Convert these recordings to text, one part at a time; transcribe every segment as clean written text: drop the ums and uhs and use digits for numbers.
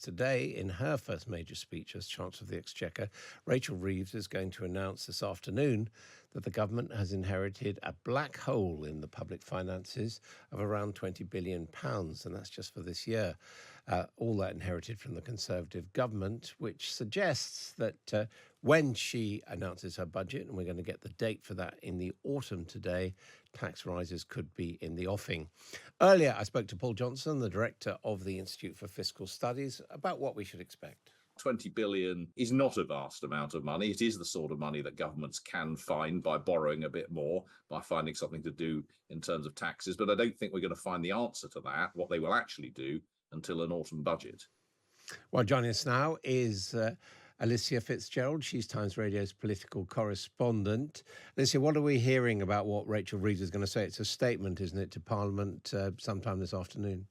today, in her first major speech as Chancellor of the Exchequer, Rachel Reeves is going to announce this afternoon that the government has inherited a black hole in the public finances of around £20 billion, and that's just for this year. All that inherited from the Conservative government, which suggests that when she announces her budget, and we're going to get the date for that in the autumn today, tax rises could be in the offing. Earlier, I spoke to Paul Johnson, the director of the Institute for Fiscal Studies, about what we should expect. 20 billion is not a vast amount of money. It is the sort of money that governments can find by borrowing a bit more, by finding something to do in terms of taxes. But I don't think we're going to find the answer to that, what they will actually do, until an autumn budget. Well, joining us now is Alicia Fitzgerald. She's Times Radio's political correspondent. Alicia, what are we hearing about what Rachel Reeves is going to say? It's a statement, isn't it, to Parliament sometime this afternoon?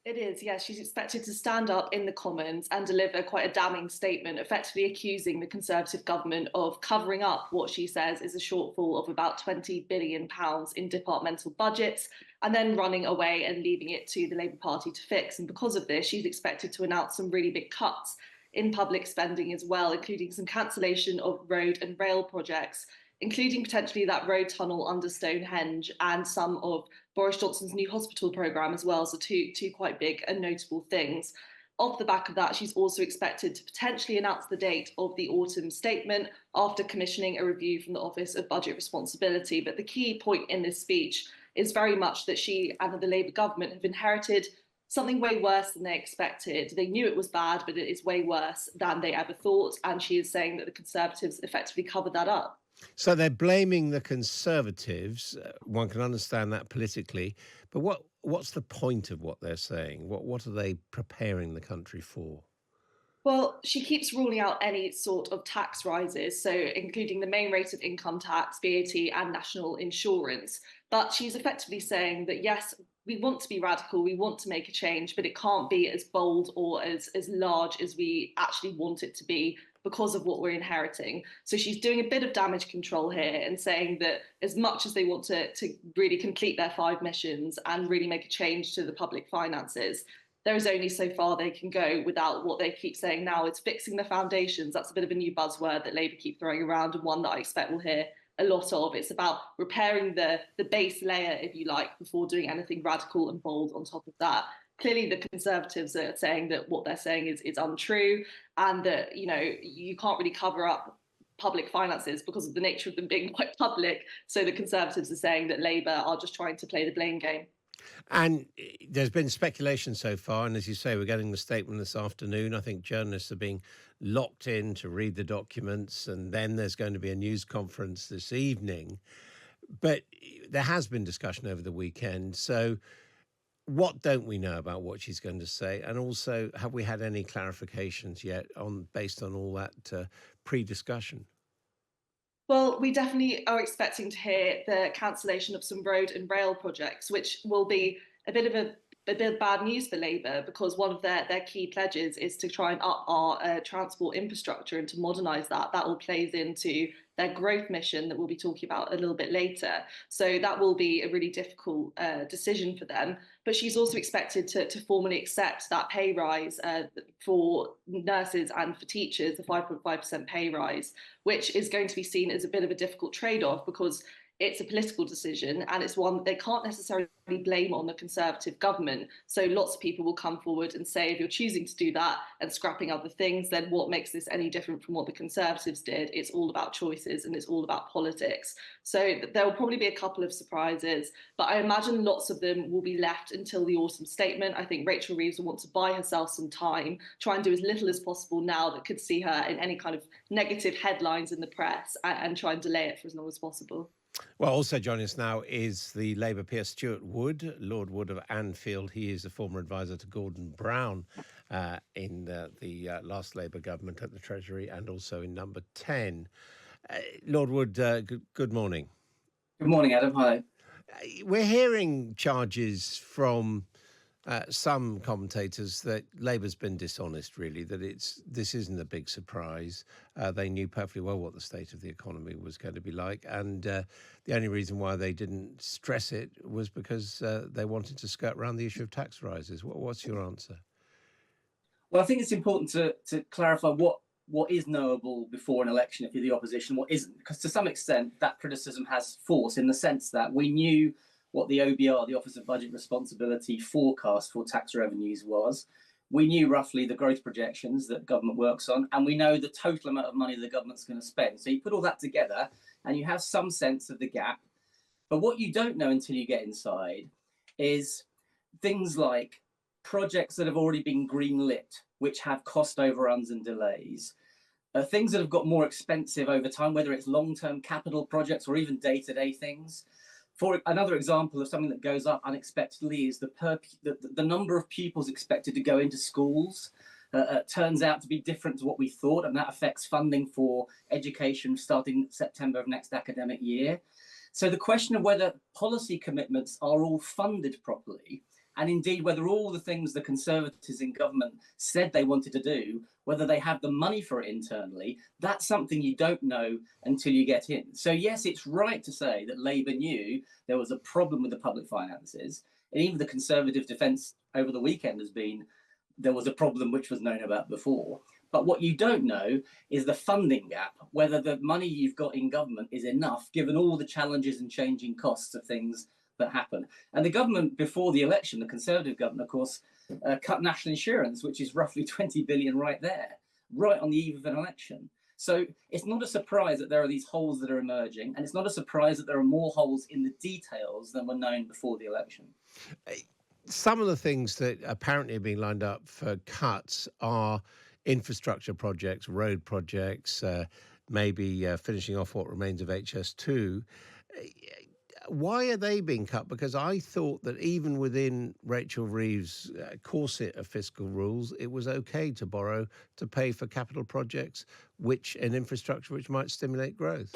It is, yes. She's expected to stand up in the Commons and deliver quite a damning statement, effectively accusing the Conservative government of covering up what she says is a shortfall of about £20 billion in departmental budgets, and then running away and leaving it to the Labour Party to fix. And because of this, she's expected to announce some really big cuts in public spending as well, including some cancellation of road and rail projects, including potentially that road tunnel under Stonehenge and some of Boris Johnson's new hospital programme as well. So two quite big and notable things. Off the back of that, she's also expected to potentially announce the date of the autumn statement after commissioning a review from the Office of Budget Responsibility. But the key point in this speech is very much that she and the Labour government have inherited something way worse than they expected. They knew it was bad, but it is way worse than they ever thought. And she is saying that the Conservatives effectively covered that up. So they're blaming the Conservatives. One can understand that politically. But what's the point of what they're saying? What are they preparing the country for? Well, she keeps ruling out any sort of tax rises, so including the main rate of income tax, VAT, and national insurance. But she's effectively saying that, yes, we want to be radical, we want to make a change, but it can't be as bold or as large as we actually want it to be because of what we're inheriting. So she's doing a bit of damage control here and saying that as much as they want to really complete their 5 missions and really make a change to the public finances, there is only so far they can go without what they keep saying now is fixing the foundations. That's a bit of a new buzzword that Labour keep throwing around, and one that I expect we'll hear a lot of. It's about repairing the base layer, if you like, before doing anything radical and bold on top of that. Clearly, the Conservatives are saying that what they're saying is untrue, and that, you know, you can't really cover up public finances because of the nature of them being quite public. So the Conservatives are saying that Labour are just trying to play the blame game. And there's been speculation so far, and as you say, we're getting the statement this afternoon. I think journalists are being locked in to read the documents, and then there's going to be a news conference this evening. But there has been discussion over the weekend. So what don't we know about what she's going to say? And also, have we had any clarifications yet based on all that pre-discussion? Well, we definitely are expecting to hear the cancellation of some road and rail projects, which will be a bit of bad news for Labour, because one of their key pledges is to try and up our transport infrastructure and to modernise that. That all plays into their growth mission that we'll be talking about a little bit later. So that will be a really difficult decision for them. But she's also expected to formally accept that pay rise for nurses and for teachers, the 5.5% pay rise, which is going to be seen as a bit of a difficult trade-off because it's a political decision and it's one that they can't necessarily blame on the Conservative government. So lots of people will come forward and say, if you're choosing to do that and scrapping other things, then what makes this any different from what the Conservatives did? It's all about choices and it's all about politics. So there will probably be a couple of surprises, but I imagine lots of them will be left until the autumn statement. I think Rachel Reeves will want to buy herself some time, try and do as little as possible now that could see her in any kind of negative headlines in the press, and try and delay it for as long as possible. Well, also joining us now is the Labour peer Stuart Wood, Lord Wood of Anfield. He is a former advisor to Gordon Brown in the last Labour government at the Treasury and also in Number 10. Lord Wood, good morning. Good morning, Adam. Hi. We're hearing charges from some commentators that Labour's been dishonest, really, that this isn't a big surprise. They knew perfectly well what the state of the economy was going to be like. And the only reason why they didn't stress it was because they wanted to skirt around the issue of tax rises. What's your answer? Well, I think it's important to clarify what is knowable before an election if you're the opposition, what isn't. Because to some extent, that criticism has force in the sense that we knew what the OBR, the Office of Budget Responsibility, forecast for tax revenues was. We knew roughly the growth projections that government works on, and we know the total amount of money the government's going to spend. So you put all that together and you have some sense of the gap. But what you don't know until you get inside is things like projects that have already been greenlit, which have cost overruns and delays, things that have got more expensive over time, whether it's long-term capital projects or even day-to-day things. For another example of something that goes up unexpectedly is the number of pupils expected to go into schools turns out to be different to what we thought, and that affects funding for education starting September of next academic year. So the question of whether policy commitments are all funded properly, and indeed whether all the things the Conservatives in government said they wanted to do, whether they have the money for it internally, that's something you don't know until you get in. So yes, it's right to say that Labour knew there was a problem with the public finances, and even the Conservative defence over the weekend has been there was a problem which was known about before. But what you don't know is the funding gap, whether the money you've got in government is enough, given all the challenges and changing costs of things that happen. And the government before the election, the Conservative government, of course, cut national insurance, which is roughly 20 billion right there, right on the eve of an election. So it's not a surprise that there are these holes that are emerging, and it's not a surprise that there are more holes in the details than were known before the election. Some of the things that apparently are being lined up for cuts are infrastructure projects, road projects, maybe finishing off what remains of HS2. Why are they being cut? Because I thought that even within Rachel Reeves' corset of fiscal rules, it was okay to borrow to pay for capital projects, and infrastructure which might stimulate growth.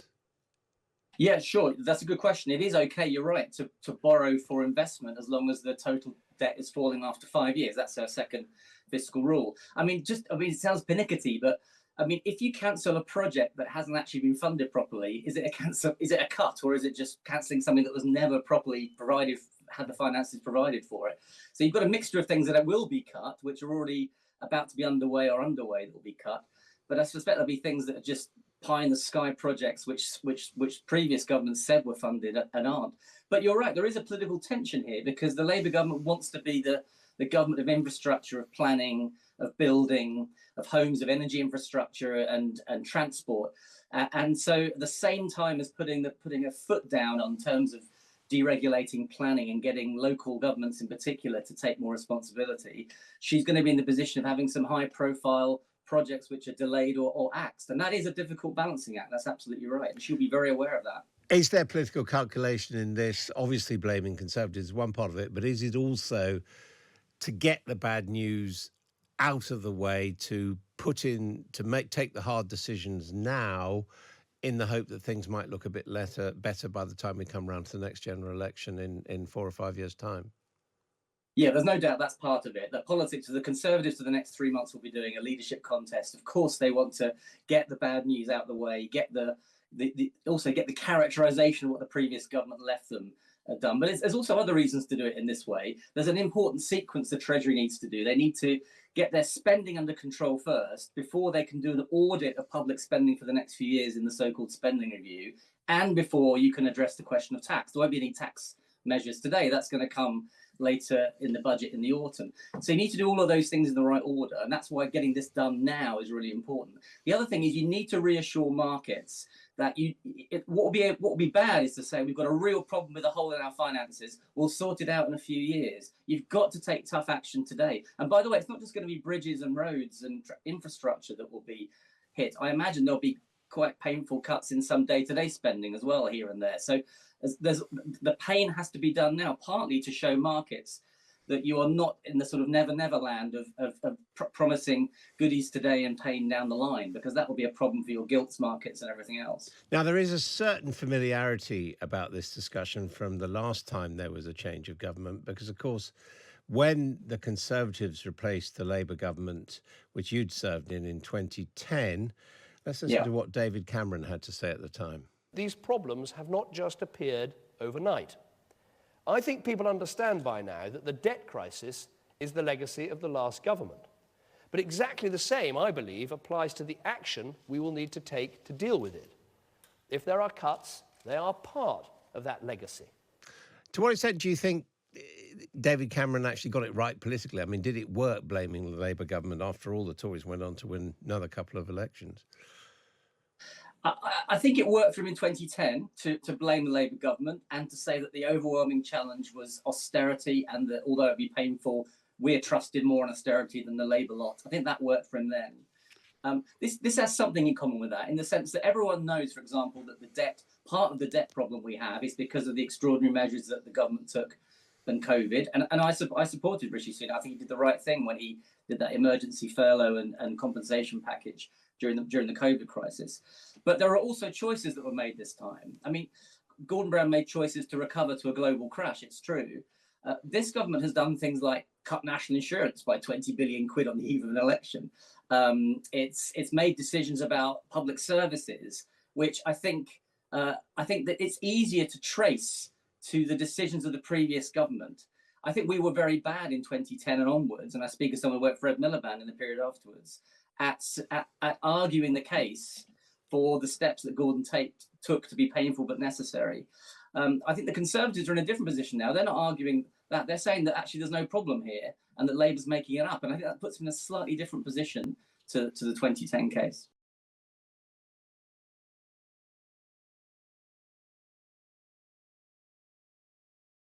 Yeah, sure. That's a good question. It is okay, you're right, to borrow for investment as long as the total debt is falling after 5 years. That's our second fiscal rule. It sounds pernickety, but if you cancel a project that hasn't actually been funded properly, is it a cancel? Is it a cut, or is it just cancelling something that was never properly provided, had the finances provided for it? So you've got a mixture of things that will be cut, which are already about to be underway that will be cut. But I suspect there'll be things that are just pie in the sky projects which previous governments said were funded and aren't. But you're right, there is a political tension here because the Labour government wants to be the government of infrastructure, of planning, of building, of homes, of energy infrastructure and transport. And so at the same time as putting a foot down on terms of deregulating planning and getting local governments in particular to take more responsibility, she's going to be in the position of having some high profile projects which are delayed or axed. And that is a difficult balancing act. That's absolutely right. And she'll be very aware of that. Is there political calculation in this? Obviously blaming Conservatives is one part of it, but is it also to get the bad news out of the way, to take the hard decisions now in the hope that things might look a bit better by the time we come around to the next general election in 4 or 5 years' time? Yeah, there's no doubt that's part of it. The politics of the Conservatives for the next 3 months will be doing a leadership contest. Of course, they want to get the bad news out of the way, also get the characterisation of what the previous government left them done. But there's also other reasons to do it in this way. There's an important sequence the Treasury needs to do. They need to get their spending under control first before they can do an audit of public spending for the next few years in the so-called spending review, and before you can address the question of tax. There won't be any tax measures today. That's going to come later in the budget in the autumn. So you need to do all of those things in the right order. And that's why getting this done now is really important. The other thing is you need to reassure markets that what will be bad is to say we've got a real problem with a hole in our finances. We'll sort it out in a few years. You've got to take tough action today. And by the way, it's not just going to be bridges and roads and infrastructure that will be hit. I imagine there'll be quite painful cuts in some day-to-day spending as well here and there. So the pain has to be done now, partly to show markets that you are not in the sort of never land of promising goodies today and pain down the line, because that will be a problem for your gilts markets and everything else. Now, there is a certain familiarity about this discussion from the last time there was a change of government, because, of course, when the Conservatives replaced the Labour government, which you'd served in 2010, let's listen to what David Cameron had to say at the time. These problems have not just appeared overnight. I think people understand by now that the debt crisis is the legacy of the last government. But exactly the same, I believe, applies to the action we will need to take to deal with it. If there are cuts, they are part of that legacy. To what extent do you think David Cameron actually got it right politically? I mean, did it work blaming the Labour government after all the Tories went on to win another couple of elections? I think it worked for him in 2010 to blame the Labour government and to say that the overwhelming challenge was austerity, and that although it'd be painful, we're trusted more on austerity than the Labour lot. I think that worked for him then. This has something in common with that, in the sense that everyone knows, for example, that part of the debt problem we have is because of the extraordinary measures that the government took than COVID. And I supported Rishi Sunak. I think he did the right thing when he did that emergency furlough and compensation package during the COVID crisis. But there are also choices that were made this time. I mean, Gordon Brown made choices to recover to a global crash, it's true. This government has done things like cut national insurance by 20 billion quid on the eve of an election. It's made decisions about public services, which I think that it's easier to trace to the decisions of the previous government. I think we were very bad in 2010 and onwards, and I speak as someone who worked for Ed Miliband in the period afterwards, at arguing the case for the steps that Gordon took to be painful but necessary. I think the Conservatives are in a different position now. They're not arguing that. They're saying that actually there's no problem here and that Labour's making it up. And I think that puts them in a slightly different position to the 2010 case.